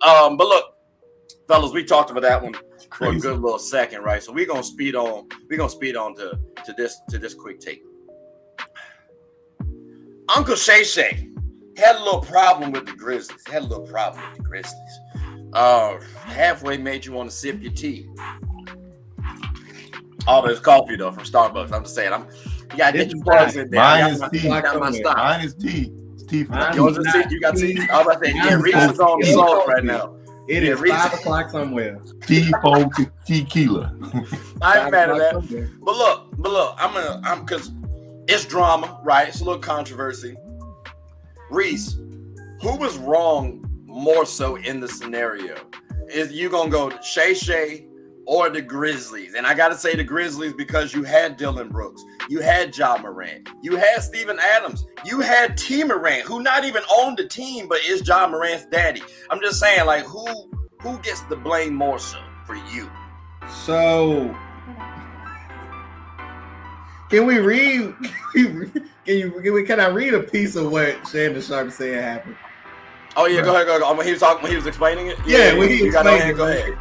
But look, fellas, we talked about that one for a good little second, right? So we're gonna speed on. To this quick take. Uncle Shay Shay had a little problem with the Grizzlies. Halfway made you want to sip your tea. All this coffee though from Starbucks. I'm just saying. You gotta get your plugs in there. Mine is tea. Mine is tea. It's tea for that. Yours is tea. You got tea. I was about to say, yeah, Reese is on the salt right now. It is 5 o'clock somewhere. Tea-po tequila. I ain't mad at that. But look, I'm because it's drama, right? It's a little controversy. Reese, who was wrong more so in the scenario? Is you gonna go Shay Shay or the Grizzlies? And I gotta say the Grizzlies because you had Dillon Brooks, you had Ja Morant, you had Steven Adams, you had T Morant, who not even owned the team, but is Ja Morant's daddy. I'm just saying, like, who gets the blame more so for you? So can we read? Can I read a piece of what Shannon Sharpe said happened? Oh yeah, go ahead. When he was talking, when he was explaining it. Yeah, when he explained it. Go ahead.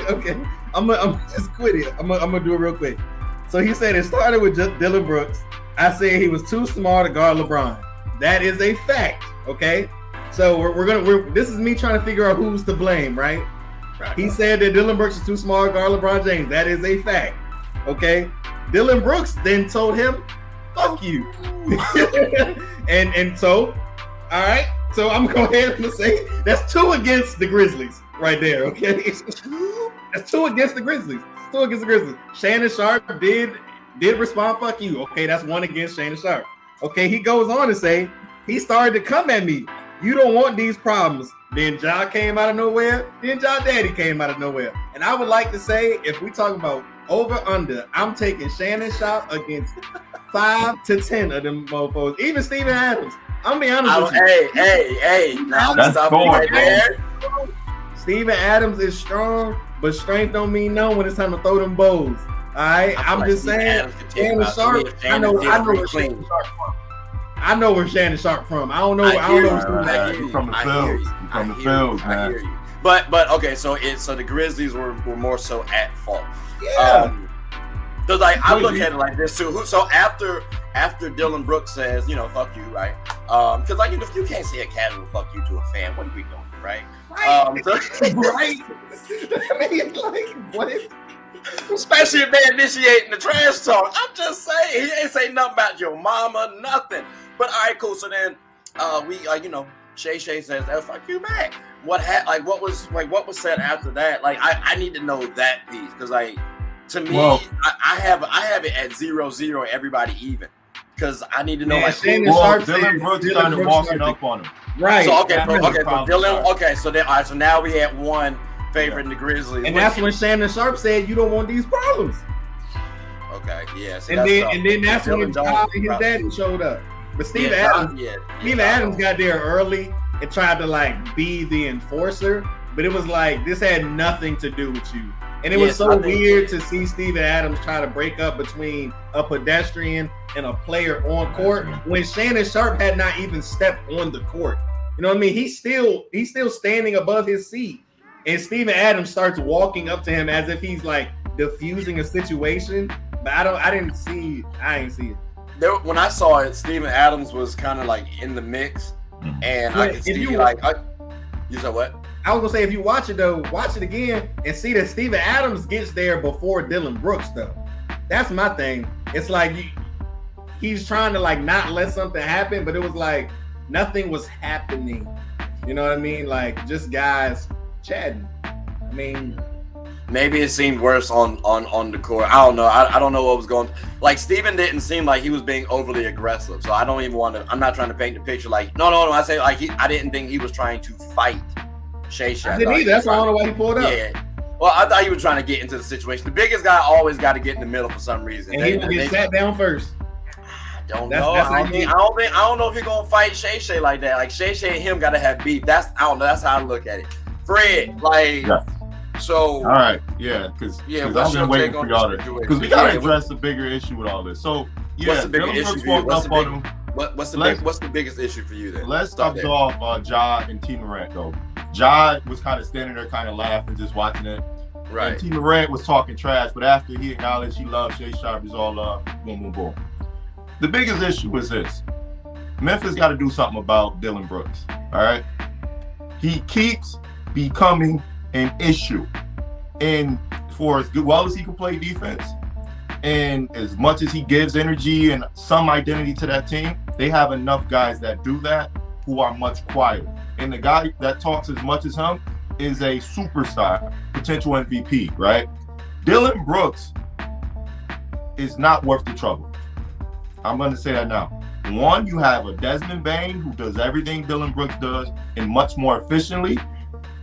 Okay, I'm just quit it. I'm gonna do it real quick. So he said it started with just Dillon Brooks. I said he was too small to guard LeBron. That is a fact. Okay, so we're this is me trying to figure out who's to blame, right? He said that Dillon Brooks is too small to guard LeBron James. That is a fact. Okay, Dillon Brooks then told him, "Fuck you," and so, all right. So I'm going to go ahead and say that's 2 against the Grizzlies right there, okay? That's 2 against the Grizzlies. 2 against the Grizzlies. Shannon Sharpe did respond, fuck you. Okay, that's 1 against Shannon Sharpe. Okay, he goes on to say, he started to come at me. You don't want these problems. Then Ja came out of nowhere. Then Ja Daddy came out of nowhere. And I would like to say, if we talk about over-under, I'm taking Shannon Sharpe against 5 to 10 of them mofos. Even Steven Adams. I'm gonna be honest with you. Hey. Now that's right there. Steven Adams is strong, but strength don't mean no when it's time to throw them bows. All right, I'm just saying. Shannon Sharpe. I know where Shannon Sharpe from. I know where Shannon Sharpe from. I don't know. From the field, man. I hear you. But okay, so the Grizzlies were more so at fault. Yeah. Because I look at it like this too. So after Dillon Brooks says, fuck you, right? Because if you can't say a casual fuck you to a fan, what are we doing, right? Right. I mean, like, what? Especially if they initiating the trash talk. I'm just saying, he ain't say nothing about your mama, nothing. But all right, cool. So then Shay Shay says, "Oh, fuck you back." What was said after that? Like, I need to know that piece because to me, I have it at 0-0. Everybody even because I need to know. Dillon Brooks started walking up on him. Right. So so Dillon. Okay, so then all right. So now we had one favoring the Grizzlies, and that's when Shannon Sharpe said, "You don't want these problems." Okay. Yeah. And then that's when his daddy showed up. But Steven Adams got there early and tried to be the enforcer, but it was like this had nothing to do with you. And it was so weird to see Steven Adams try to break up between a pedestrian and a player on court when Shannon Sharpe had not even stepped on the court. You know what I mean? He's still standing above his seat. And Steven Adams starts walking up to him as if he's diffusing a situation. But I didn't see it. When I saw it, Steven Adams was kind of in the mix. And I could see you said what? I was gonna say, if you watch it though, watch it again and see that Steven Adams gets there before Dillon Brooks though. That's my thing. It's he's trying to not let something happen, but it was nothing was happening. You know what I mean? Just guys chatting. I mean, maybe it seemed worse on the court. I don't know. I don't know what was going. Steven didn't seem like he was being overly aggressive. So I don't even want to. I'm not trying to paint the picture no. I say I didn't think he was trying to fight Shay Shay. I didn't either. That's why I don't know why he pulled up. Yeah. Well, I thought he was trying to get into the situation. The biggest guy always got to get in the middle for some reason. And he would get sat down first. I don't know. I don't know if he's gonna fight Shay Shay like that. Shay Shay and him gotta have beef. I don't know. That's how I look at it. Fred, So all right, because I've been waiting for y'all because we gotta address the bigger issue with all this. So what's the bigger issue for you? What's the biggest issue for you then? Let's talk off Ja and T Morant though. Ja was kind of standing there, kind of laughing, just watching it. Right. And T. Morant was talking trash, but after he acknowledged he loved Sharpe, he's all love, boom, boom, boom. The biggest issue is this. Memphis got to do something about Dillon Brooks, all right? He keeps becoming an issue. And for as well as he can play defense, and as much as he gives energy and some identity to that team, they have enough guys that do that who are much quieter. And the guy that talks as much as him is a superstar, potential MVP, right? Dillon Brooks is not worth the trouble. I'm going to say that now. One, you have a Desmond Bane who does everything Dillon Brooks does and much more efficiently,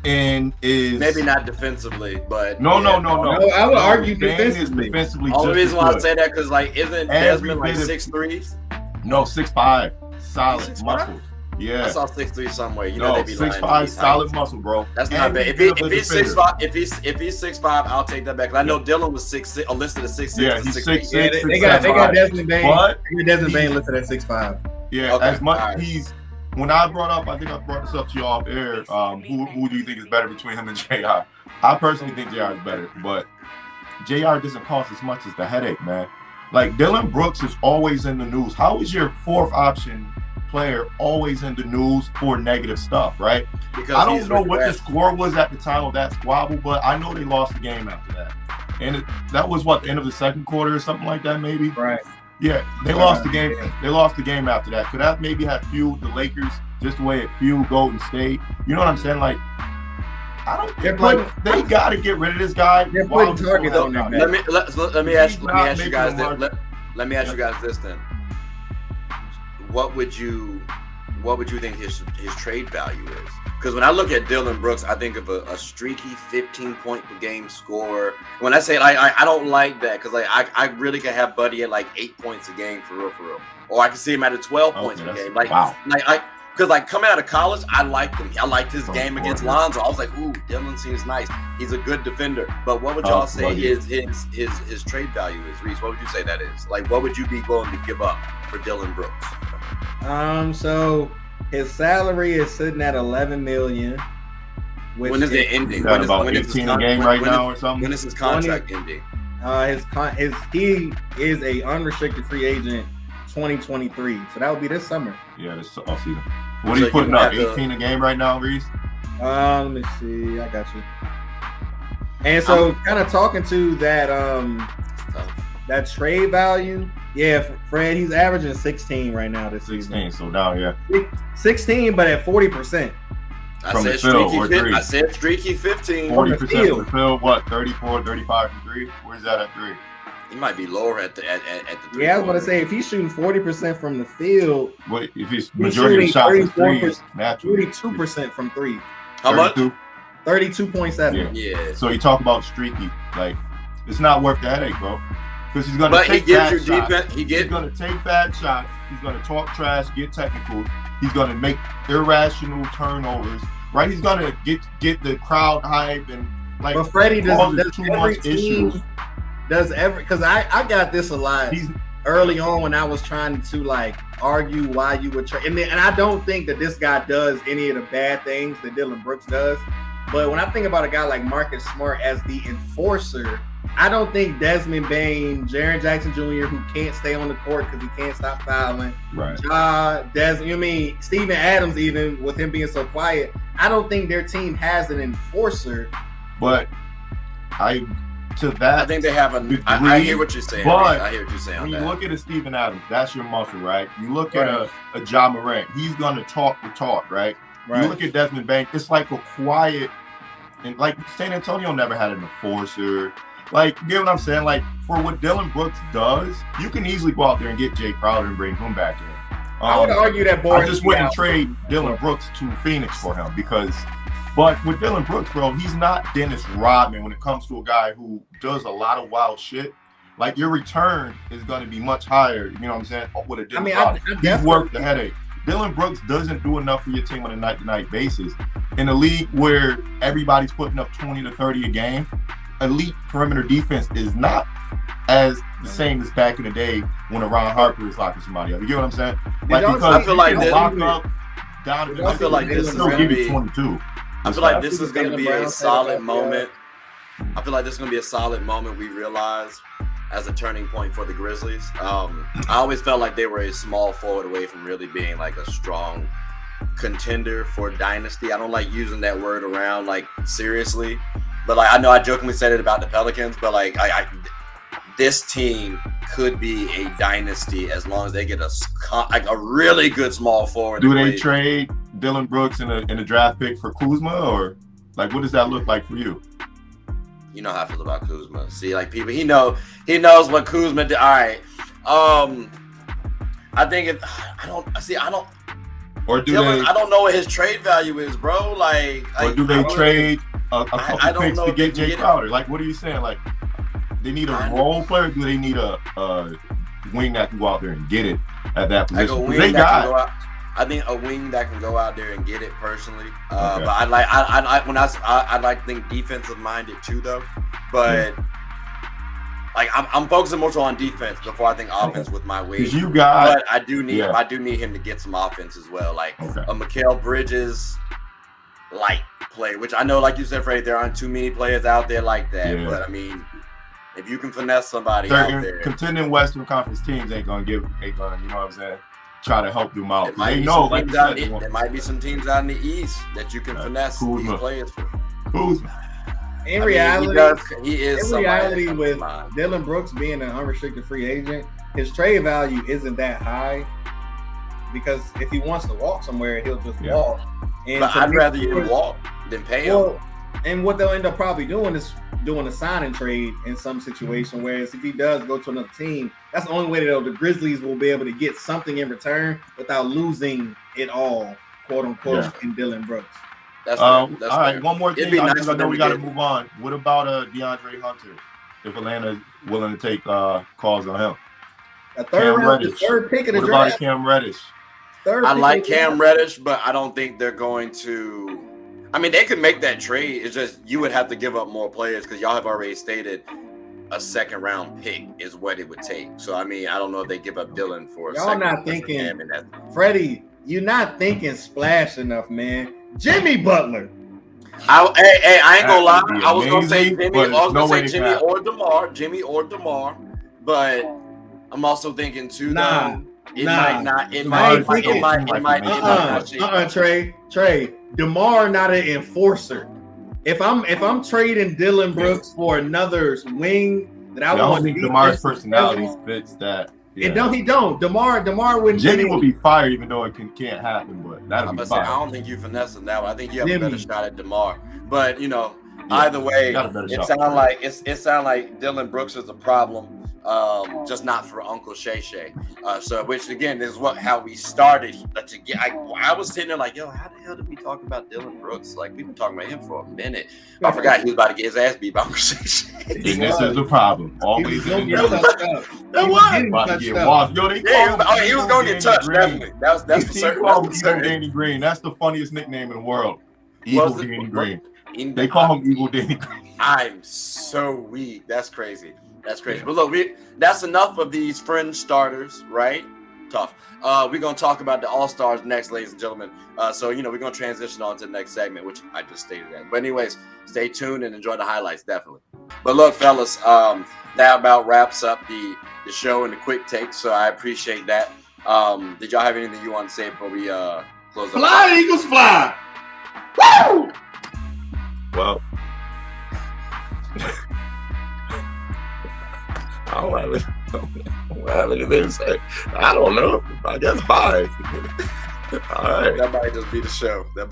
and is maybe not defensively, but no. I would argue defensively. Only reason why I say that because like isn't Desmond like 6'3"? No, 6'5", solid muscle. Yeah, I saw 6'3" somewhere. You know they be 6'5", solid muscle, bro. That's not bad. If he's 6'5", if he's 6'5", I'll take that back. I know Dillon was 6'6", or listed at 6'6". Yeah, he's 6'6". Yeah, they got Desmond Bane. But Desmond Bane listed at 6'5". Yeah, okay. As much he's. When I brought up, I think I brought this up to you off air. Who do you think is better between him and JR? I personally think JR is better, but JR doesn't cost as much as the headache, man. Like Dillon Brooks is always in the news. How is your fourth option player always in the news for negative stuff, right? Because I don't know what the score was at the time of that squabble, but I know they lost the game after that. And that was what, the end of the second quarter or something like that, maybe? Right. Yeah, they lost the game. They lost the game after that. Could that maybe have fueled the Lakers just the way it fueled Golden State? You know what I'm saying? Like, I don't think they got to get rid of this guy. They're putting targets on him. Let me ask you guys this then. What would you think his trade value is? Because when I look at Dillon Brooks, I think of a streaky 15-point per game scorer. When I say I don't like that because I really can have Buddy at like 8 points a game for real. Or I can see him at 12 points a game. Because coming out of college, I liked him. I liked his game against Lonzo. I was like, ooh, Dillon seems nice. He's a good defender. But what would y'all say his trade value is, Reese? What would you say that is? Like, what would you be willing to give up for Dillon Brooks? So his salary is sitting at $11 million. When is it ending? When about 18 a game right now or something? When is his contract ending? He is a unrestricted free agent 2023. So that would be this summer. Yeah, this offseason. What are you putting up? 18 a game right now, Reese? Let me see. I got you. And so kind of talking to that trade value. Yeah, Fred, he's averaging 16 right now this season. 16, so down, 16, but at 40%. I said streaky 15. 40% from the field, what, 34, 35 from 3? Where's that at 3? He might be lower at the 3. Yeah, I was going to say, if he's shooting 40% from the field. Wait, if he's majority of shots is 3, naturally. 32% from 3. How much? 32.7. Yeah. So you talk about streaky. Like, it's not worth the headache, bro. Because he's going to take bad shots. He's going to take bad shots. He's going to talk trash, get technical. He's going to make irrational turnovers, right? He's going to get the crowd hype and like. But Freddie does too much issues. Because I got this a lot early on when I was trying to like argue why you would trade. And I don't think that this guy does any of the bad things that Dillon Brooks does. But when I think about a guy like Marcus Smart as the enforcer, I don't think Desmond Bane, Jaren Jackson Jr., who can't stay on the court because he can't stop fouling, right? Steven Adams, even with him being so quiet, I don't think their team has an enforcer. But I think they have a. I hear what you're saying. But I hear what you're saying. When you look at a Steven Adams, that's your muscle, right? You look at a Ja Morant, he's gonna talk the talk, right? You look at Desmond Bane, it's like a quiet, and like San Antonio never had an enforcer. Like, you get what I'm saying? Like, for what Dillon Brooks does, you can easily go out there and get Jay Crowder and bring him back in. I would argue that I just wouldn't trade Dillon Brooks to Phoenix for him but with Dillon Brooks, bro, he's not Dennis Rodman when it comes to a guy who does a lot of wild shit. Like, your return is going to be much higher, you know what I'm saying, with a Dennis Rodman. He's worth the headache. Dillon Brooks doesn't do enough for your team on a night-to-night basis. In a league where everybody's putting up 20 to 30 a game, elite perimeter defense is not as the same as back in the day when Ron Harper was locking somebody up. You get what I'm saying? Like, because I feel like lock up, down to I feel like this is going to be 22. I feel like this is going to be a solid moment. I feel like this is going to be a solid moment we realize as a turning point for the Grizzlies. I always felt like they were a small forward away from really being like a strong contender for dynasty. I don't like using that word around like seriously, but like I know I jokingly said it about the Pelicans, but like this team could be a dynasty as long as they get a really good small forward. Do they trade Dillon Brooks in a draft pick for Kuzma, or like what does that look like for you? You know how I feel about Kuzma. See, like people, he knows what Kuzma did. All right, I think I don't. Or do Dillon, they? I don't know what his trade value is, bro. Like, or do they trade a couple picks to get Jay Crowder? Like, what are you saying? Like, they need a role player. Do they need a wing that can go out there and get it at that position? I think a wing that can go out there and get it personally. But I like think defensive minded too though. But like I'm focusing more so on defense before I think offense with my wing. But I do need him to get some offense as well. Like a Mikal Bridges light play, which I know, like you said, Freddie, there aren't too many players out there like that. Yeah. But I mean, if you can finesse somebody out there, contending Western Conference teams ain't gonna, you know what I'm saying, try to help them out. There might be some teams out in the East that you can finesse these players for. Kuzma. In reality, he is with Dillon Brooks being an unrestricted free agent, his trade value isn't that high because if he wants to walk somewhere, he'll just walk. And but I'd rather you walk than pay him. And what they'll end up probably doing is doing a sign and trade in some situation. Whereas if he does go to another team, that's the only way that the Grizzlies will be able to get something in return without losing it all, quote unquote, in Dillon Brooks. That's all right. One more thing. I know we got to move on. What about DeAndre Hunter? If Atlanta's willing to take calls on him, a third pick of the draft. What about Cam Reddish? I like Cam Reddish, but I don't think they're going to. I mean, they could make that trade. It's just you would have to give up more players because y'all have already stated a second round pick is what it would take. So I mean, I don't know if they give up Dillon for a second. Y'all not thinking, Freddie. You're not thinking splash enough, man. Jimmy Butler. I ain't gonna lie. I was gonna say Jimmy or DeMar, but I'm also thinking too. It might. Trey. DeMar not an enforcer. If I'm trading Dillon Brooks for another wing that I don't think DeMar's personality fits that. Yeah. He don't. DeMar wouldn't. Jimmy will be fired even though it can't happen, but that'll be fine. I don't think you finessing that one. I think you have a better shot at DeMar. But either way, it sounds like Dillon Brooks is a problem. Just not for Uncle Shay Shay. So which again is how we started to get. I was sitting there like, yo, how the hell did we talk about Dillon Brooks? Like we've been talking about him for a minute. I forgot he was about to get his ass beat by Uncle Shay Shay. And this is the problem. Always in the he was going to get touched. Definitely. That's for certain. Danny Green. That's the funniest nickname in the world. Evil Danny Green. They call him Evil Danny Green. I'm so weak. That's crazy. But look, that's enough of these fringe starters, right? Tough. We're going to talk about the All-Stars next, ladies and gentlemen. So, we're going to transition on to the next segment, which I just stated that. But anyways, stay tuned and enjoy the highlights, definitely. But look, fellas, that about wraps up the show and the quick take, so I appreciate that. Did y'all have anything you want to say before we close up? Fly, Eagles, fly! Woo! Well, I don't have anything to say. I don't know. I guess bye. All right. That might just be the show. Oh,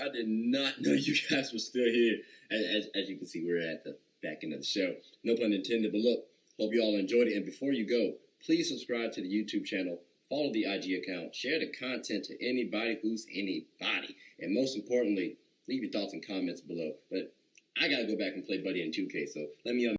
I did not know you guys were still here. As you can see, we're at the back end of the show. No pun intended, but look. Hope you all enjoyed it. And before you go, please subscribe to the YouTube channel, follow the IG account, share the content to anybody who's anybody. And most importantly, leave your thoughts and comments below. But I got to go back and play Buddy in 2K, so let me